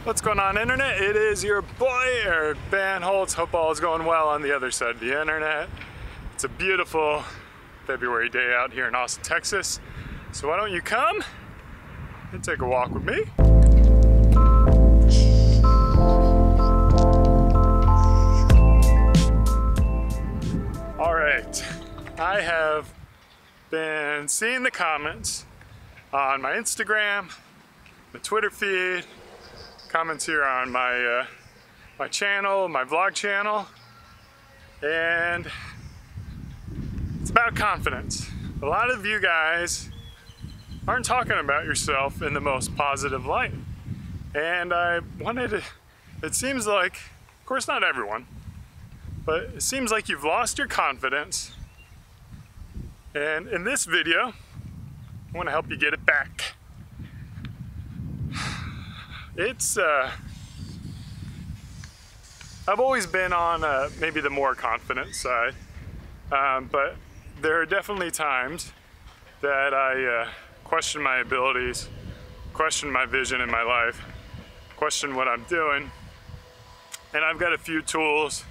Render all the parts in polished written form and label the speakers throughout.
Speaker 1: What's going on, internet? It is your boy Eric Bandholz. Hope all is going well on the other side of the internet. It's a beautiful February day out here in Austin, Texas. So why don't you come and take a walk with me? All right, I have been seeing the comments on my Instagram, my Twitter feed, comments here on my my channel, my vlog channel, and it's about confidence. A lot of you guys aren't talking about yourself in the most positive light, and I wanted to, it seems like, of course not everyone, but it seems like you've lost your confidence, and in this video I want to help you get it back. It's, I've always been on maybe the more confident side, but there are definitely times that I question my abilities, question my vision in my life, question what I'm doing, and I've got a few tools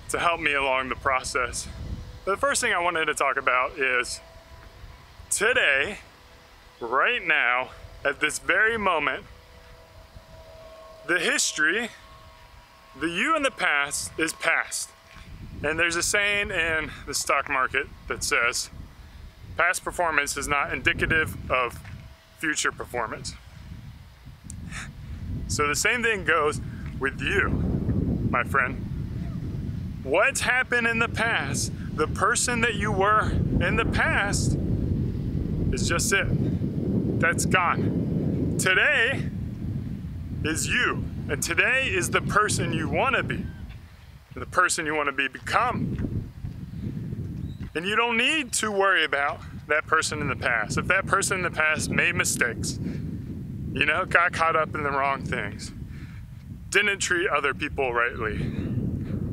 Speaker 1: to help me along the process. But the first thing I wanted to talk about is today, right now, at this very moment, the history, the you in the past is past. And there's a saying in the stock market that says, past performance is not indicative of future performance. So the same thing goes with you, my friend. What's happened in the past, the person that you were in the past, is just it. That's gone. Today is you, and today is the person you want to be, the person you want to become. And you don't need to worry about that person in the past. If that person in the past made mistakes, you know, got caught up in the wrong things, didn't treat other people rightly,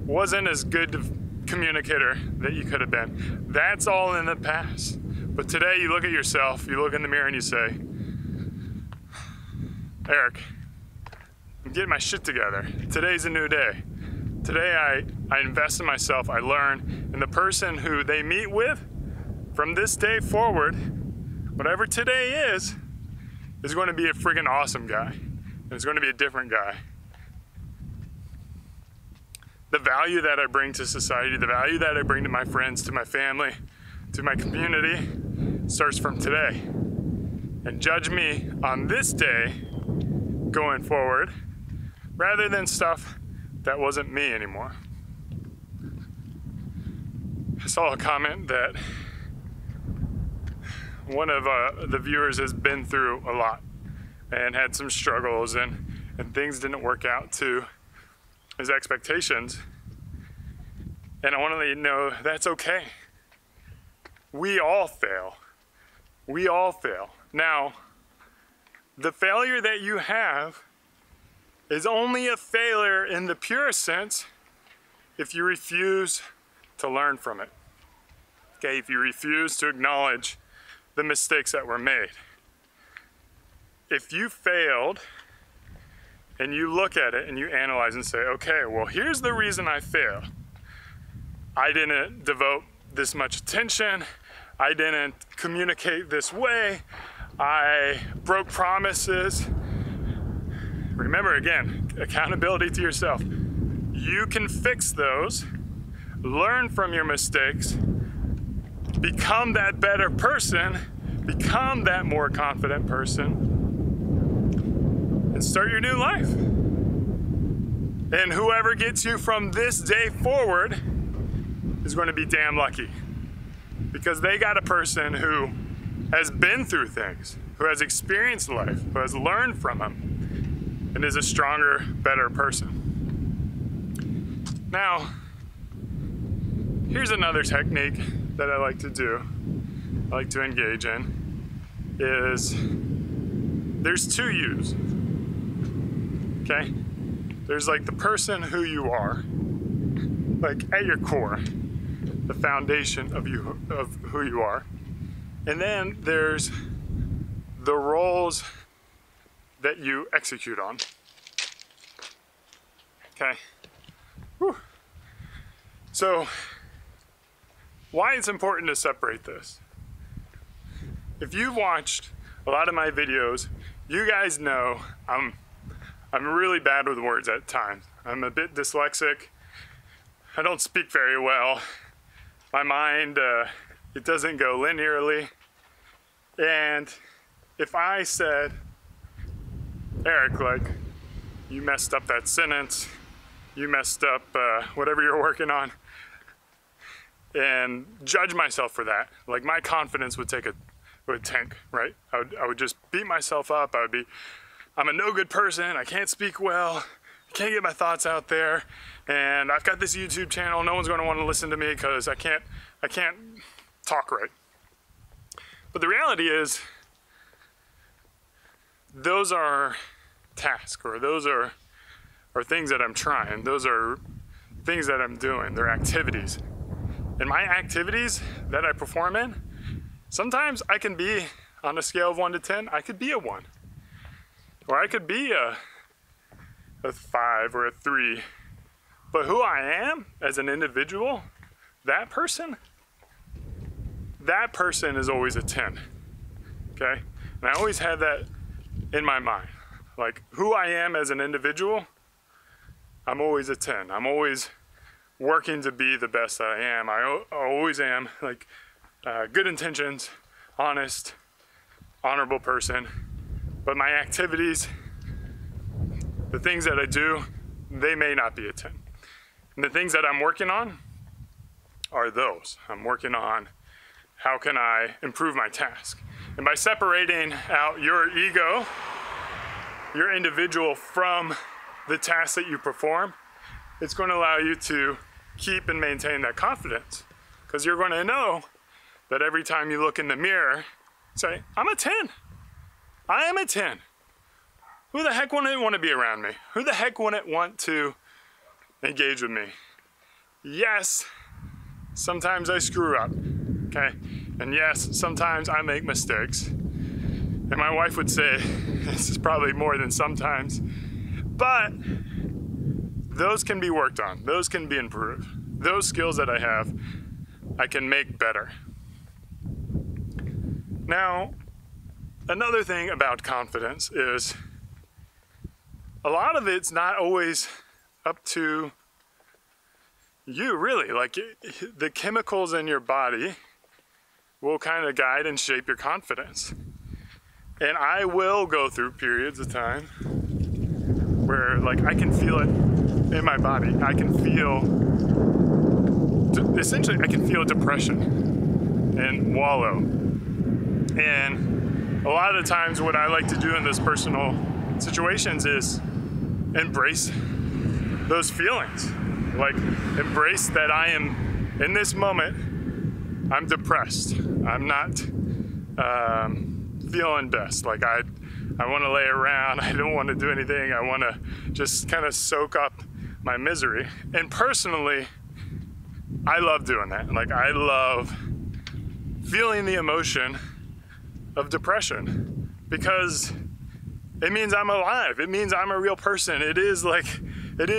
Speaker 1: wasn't as good a communicator that you could have been, that's all in the past. But today you look at yourself, you look in the mirror and you say, Eric, I'm getting my shit together. Today's a new day. Today I invest in myself, I learn, and the person who they meet with from this day forward, whatever today is going to be a friggin' awesome guy. And it's going to be a different guy. The value that I bring to society, the value that I bring to my friends, to my family, to my community, starts from today. And judge me on this day going forward, rather than stuff that wasn't me anymore. I saw a comment that one of the viewers has been through a lot and had some struggles and things didn't work out to his expectations. And I want to let you know that's okay. We all fail. We all fail. Now, the failure that you have is only a failure in the purest sense if you refuse to learn from it. Okay, if you refuse to acknowledge the mistakes that were made. If you failed and you look at it and you analyze and say, okay, well, here's the reason I failed. I didn't devote this much attention. I didn't communicate this way. I broke promises. Remember, again, accountability to yourself. You can fix those, learn from your mistakes, become that better person, become that more confident person, and start your new life. And whoever gets you from this day forward is going to be damn lucky, because they got a person who has been through things, who has experienced life, who has learned from them, and is a stronger, better person. Now, here's another technique that I like to do, I like to engage in, is there's two yous, okay? There's like the person who you are, like at your core, the foundation of who you are. And then there's the roles that you execute on. Okay. Whew. So, why it's important to separate this. If you've watched a lot of my videos, you guys know I'm really bad with words at times. I'm a bit dyslexic. I don't speak very well. My mind, it doesn't go linearly. And if I said, Eric, like, you messed up that sentence, you messed up whatever you're working on, and judge myself for that, like my confidence would tank, right? I would just beat myself up. I'm a no good person, I can't speak well, I can't get my thoughts out there, and I've got this YouTube channel, no one's gonna wanna listen to me because I can't talk right. But the reality is, those are tasks, or those are things that I'm trying. Those are things that I'm doing. They're activities. And my activities that I perform in, sometimes I can be, on a scale of 1 to 10, I could be a 1. Or I could be a 5 or a 3. But who I am as an individual, that person is always a 10. Okay? And I always have that in my mind. Like, who I am as an individual, I'm always a 10. I'm always working to be the best that I am. I always am, like, good intentions, honest, honorable person. But my activities, the things that I do, they may not be a 10. And the things that I'm working on are those. I'm working on how can I improve my task. And by separating out your ego, your individual, from the task that you perform, it's going to allow you to keep and maintain that confidence. Because you're going to know that every time you look in the mirror, say, I'm a 10. I am a 10. Who the heck wouldn't want to be around me? Who the heck wouldn't want to engage with me? Yes, sometimes I screw up, okay? And yes, sometimes I make mistakes. And my wife would say, this is probably more than sometimes, but those can be worked on. Those can be improved. Those skills that I have, I can make better. Now, another thing about confidence is a lot of it's not always up to you, really. Like, the chemicals in your body will kind of guide and shape your confidence. And I will go through periods of time where, like, I can feel it in my body. I can feel, essentially, I can feel depression and wallow. And a lot of the times what I like to do in those personal situations is embrace those feelings. Like, embrace that I am, in this moment, I'm depressed. I'm not feeling best. Like, I want to lay around. I don't want to do anything. I want to just kind of soak up my misery. And personally, I love doing that. Like, I love feeling the emotion of depression because it means I'm alive. It means I'm a real person. It is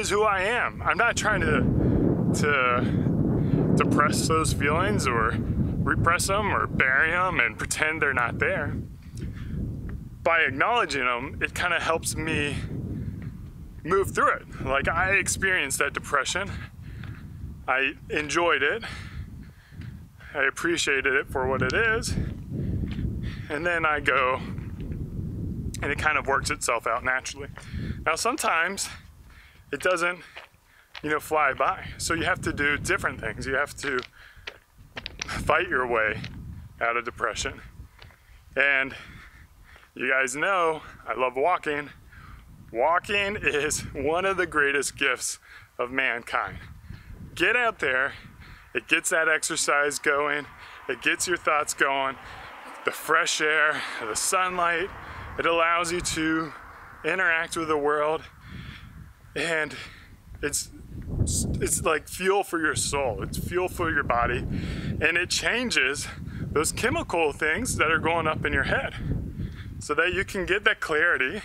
Speaker 1: who I am. I'm not trying to depress those feelings or repress them or bury them and pretend they're not there. By acknowledging them, it kind of helps me move through it. Like, I experienced that depression. I enjoyed it. I appreciated it for what it is. And then I go, and it kind of works itself out naturally. Now, sometimes it doesn't, fly by. So you have to do different things. You have to fight your way out of depression. And you guys know I love walking. Walking is one of the greatest gifts of mankind. Get out there. It gets that exercise going. It gets your thoughts going. The fresh air, the sunlight, it allows you to interact with the world. And it's like fuel for your soul. It's fuel for your body. And it changes those chemical things that are going up in your head so that you can get that clarity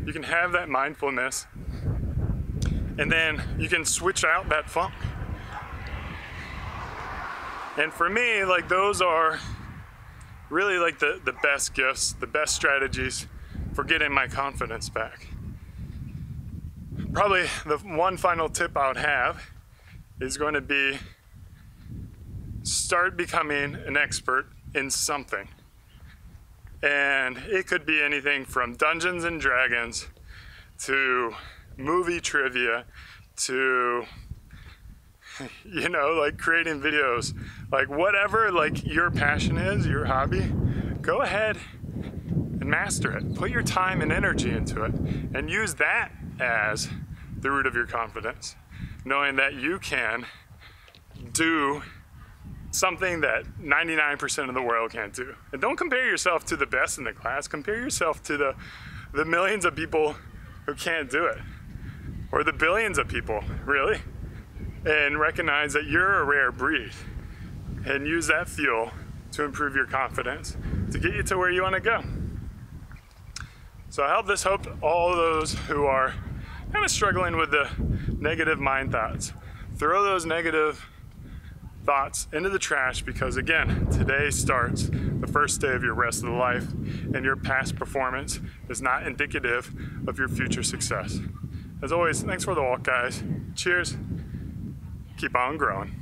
Speaker 1: You can have that mindfulness, and then you can switch out that funk. And for me, like, those are really like the best gifts, the best strategies for getting my confidence back. Probably the one final tip I would have is going to be start becoming an expert in something. And it could be anything from Dungeons and Dragons to movie trivia to, you know, like creating videos, like whatever like your passion is, your hobby, go ahead and master it. Put your time and energy into it and use that as the root of your confidence, knowing that you can do something that 99% of the world can't do. And don't compare yourself to the best in the class. Compare yourself to the millions of people who can't do it, or the billions of people, really. And recognize that you're a rare breed, and use that fuel to improve your confidence to get you to where you want to go. So I hope all those who are kind of struggling with the negative mind thoughts, throw those negative thoughts into the trash, because again, today starts the first day of your rest of the life, and your past performance is not indicative of your future success. As always, thanks for the walk, guys. Cheers. Keep on growing.